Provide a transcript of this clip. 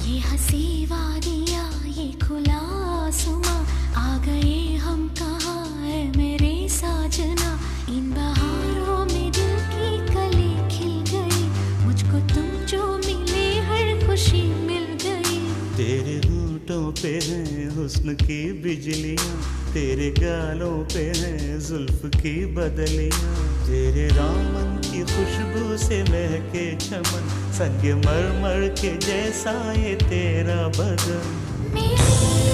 ये हंसी वादियाँ ये खुला आसमां, आ गए हम कहाँ है मेरे साजना। इन बहारों में दिल की कली खिल गई, मुझको तुम जो मिले हर खुशी मिल गई। तेरे होठों पे हैं हुस्न की बिजलियाँ, तेरे गालों पे हैं जुल्फ की बदलियाँ। तेरे दामन की खुशबू से महके चमन, संग मरमर के जैसा ये तेरा बदन। मेरे